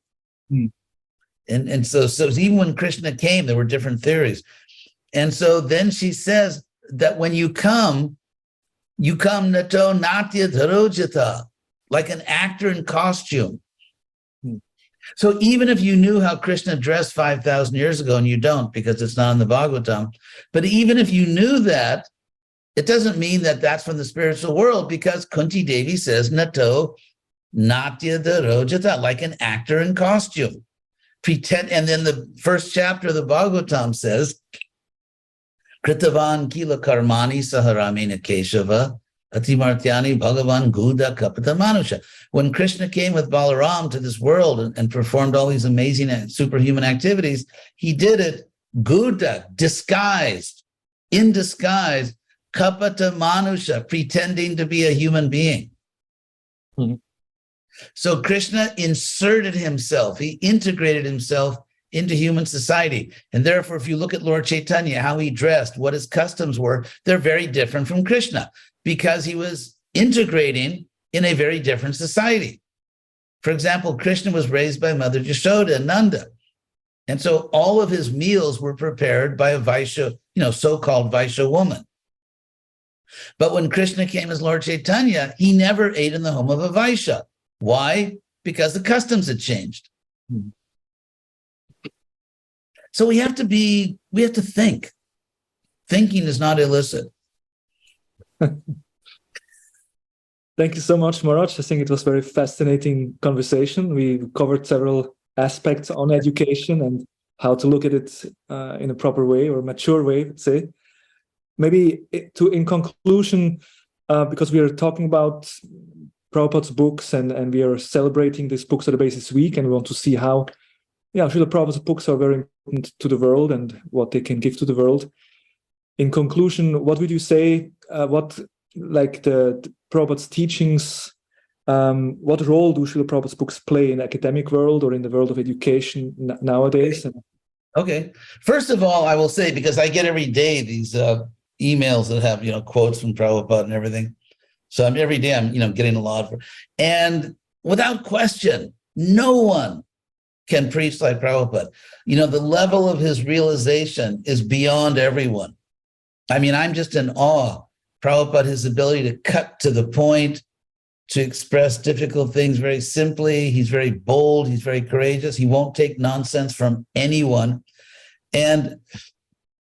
S3: And so even when Krishna came, there were different theories. And so then she says that when you come nato natya dharojata, like an actor in costume. So even if you knew how Krishna dressed 5,000 years ago, and you don't because it's not in the Bhagavatam, but even if you knew that, it doesn't mean that that's from the spiritual world, because Kunti Devi says nato natya dharojata, like an actor in costume. Pretend, and then the first chapter of the Bhagavatam says, Kritavan kila karmani saharamena keshava atimartyani bhagavan guda kapata manusha. When Krishna came with Balaram to this world and performed all these amazing and superhuman activities, he did it guda, disguised, in disguise, kapata manusha, pretending to be a human being. So Krishna inserted himself, he integrated himself into human society. And therefore, if you look at Lord Chaitanya, how he dressed, what his customs were, they're very different from Krishna, because he was integrating in a very different society. For example, Krishna was raised by Mother Yashoda and Nanda. And so all of his meals were prepared by a Vaishya, so-called Vaishya woman. But when Krishna came as Lord Chaitanya, he never ate in the home of a Vaishya. Why? Because the customs had changed. So we have to think. Thinking is not illicit.
S2: Thank you so much, Maharaj. I think it was a very fascinating conversation. We covered several aspects on education and how to look at it in a proper way or mature way, let's say. Maybe in conclusion, because we are talking about Prabhupada's books and we are celebrating this Books of the Basis week, and we want to see how, Srila Prabhupada's books are very important to the world and what they can give to the world. In conclusion, what would you say, the Prabhupada's teachings, what role do Srila Prabhupada's books play in the academic world or in the world of education nowadays?
S3: Okay. First of all, I will say, because I get every day these emails that have, quotes from Prabhupada and everything. So every day I'm, getting a lot of, and without question, no one can preach like Prabhupada. The level of his realization is beyond everyone. I mean, I'm just in awe. Prabhupada, his ability to cut to the point, to express difficult things very simply. He's very bold. He's very courageous. He won't take nonsense from anyone. And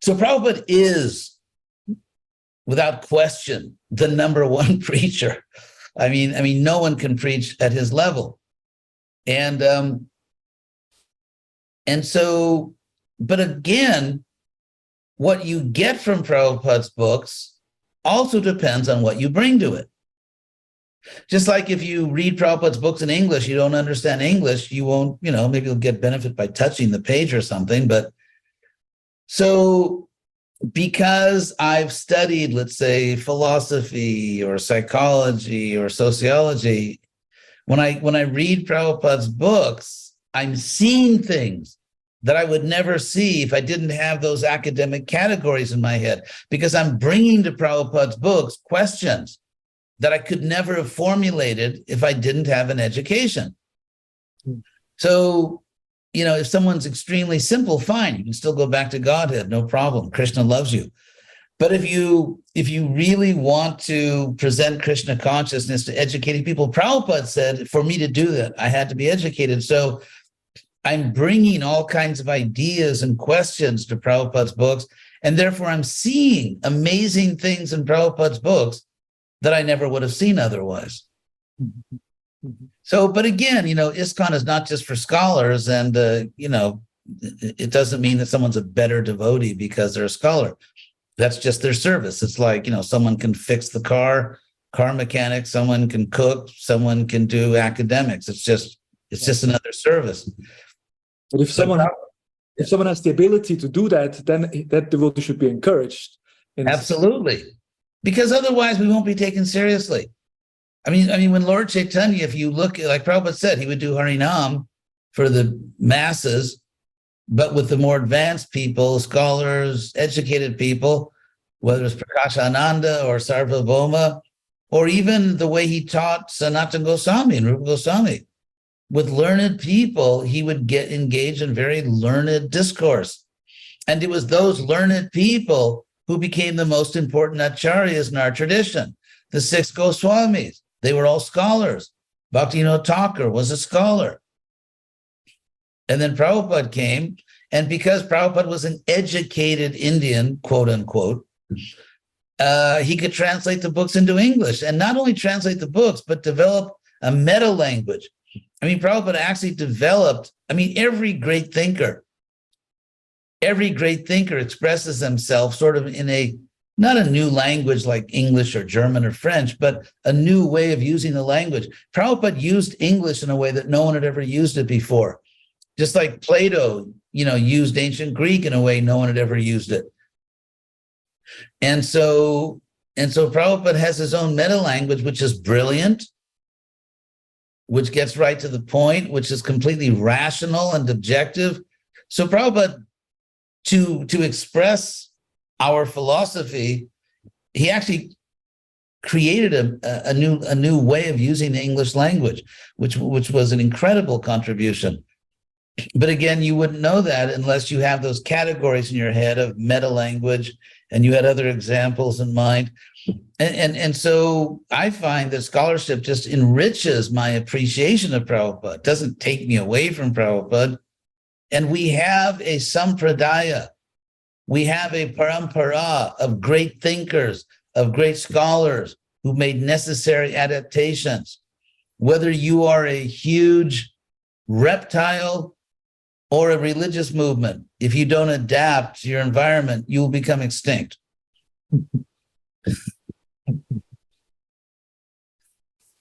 S3: so Prabhupada is, without question, the number one preacher. I mean, no one can preach at his level. And so, but again, what you get from Prabhupada's books also depends on what you bring to it. Just like if you read Prabhupada's books in English, you don't understand English, you won't, maybe you'll get benefit by touching the page or something. But so because I've studied, let's say, philosophy or psychology or sociology, when I read Prabhupada's books, I'm seeing things that I would never see if I didn't have those academic categories in my head, because I'm bringing to Prabhupada's books questions that I could never have formulated if I didn't have an education. So, if someone's extremely simple, fine, you can still go back to Godhead, no problem. Krishna loves you. But if you really want to present Krishna consciousness to educating people, Prabhupada said, for me to do that, I had to be educated. So I'm bringing all kinds of ideas and questions to Prabhupada's books, and therefore I'm seeing amazing things in Prabhupada's books that I never would have seen otherwise. So, but again, ISKCON is not just for scholars, and, it doesn't mean that someone's a better devotee because they're a scholar. That's just their service. It's like, someone can fix the car mechanic, someone can cook, someone can do academics. It's just another service.
S2: But if someone has the ability to do that, then that devotee should be encouraged.
S3: Absolutely. Because otherwise we won't be taken seriously. I mean, when Lord Chaitanya, if you look, like Prabhupada said, he would do Harinam for the masses, but with the more advanced people, scholars, educated people, whether it's Prakashananda or Sarvabhauma, or even the way he taught Sanatana Goswami and Rupa Goswami. With learned people, he would get engaged in very learned discourse. And it was those learned people who became the most important acharyas in our tradition. The 6 Goswamis, they were all scholars. Bhaktivinoda Thakur was a scholar. And then Prabhupada came, and because Prabhupada was an educated Indian, quote unquote, he could translate the books into English, and not only translate the books, but develop a meta language. I mean, Prabhupada actually developed, every great thinker expresses himself sort of in not a new language like English or German or French, but a new way of using the language. Prabhupada used English in a way that no one had ever used it before. Just like Plato, used ancient Greek in a way no one had ever used it. And so Prabhupada has his own meta language, which is brilliant, which gets right to the point, which is completely rational and objective. So Prabhupada, to express our philosophy, he actually created a new way of using the English language, which was an incredible contribution. But again, you wouldn't know that unless you have those categories in your head of meta language, and you had other examples in mind. And so I find that scholarship just enriches my appreciation of Prabhupada. It doesn't take me away from Prabhupada. And we have a sampradaya. We have a parampara of great thinkers, of great scholars who made necessary adaptations. Whether you are a huge reptile or a religious movement, if you don't adapt to your environment, you will become extinct.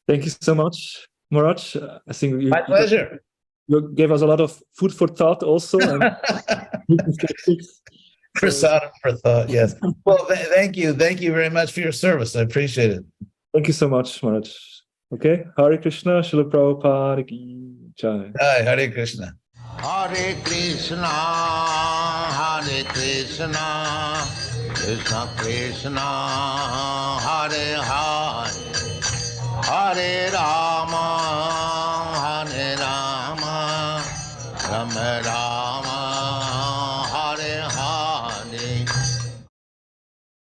S2: Thank you so much, Maharaj. I think
S3: My pleasure.
S2: you gave us a lot of food for thought also. And
S3: Prasadam for thought, yes. Well, thank you. Thank you very much for your service. I appreciate it.
S2: Thank you so much, Maharaj. Okay, Hare Krishna, Srila Prabhupada ki jai.
S3: Hi, Hare Krishna.
S1: Hare Krishna, Krishna Krishna, Hare Hare, Hare Rama.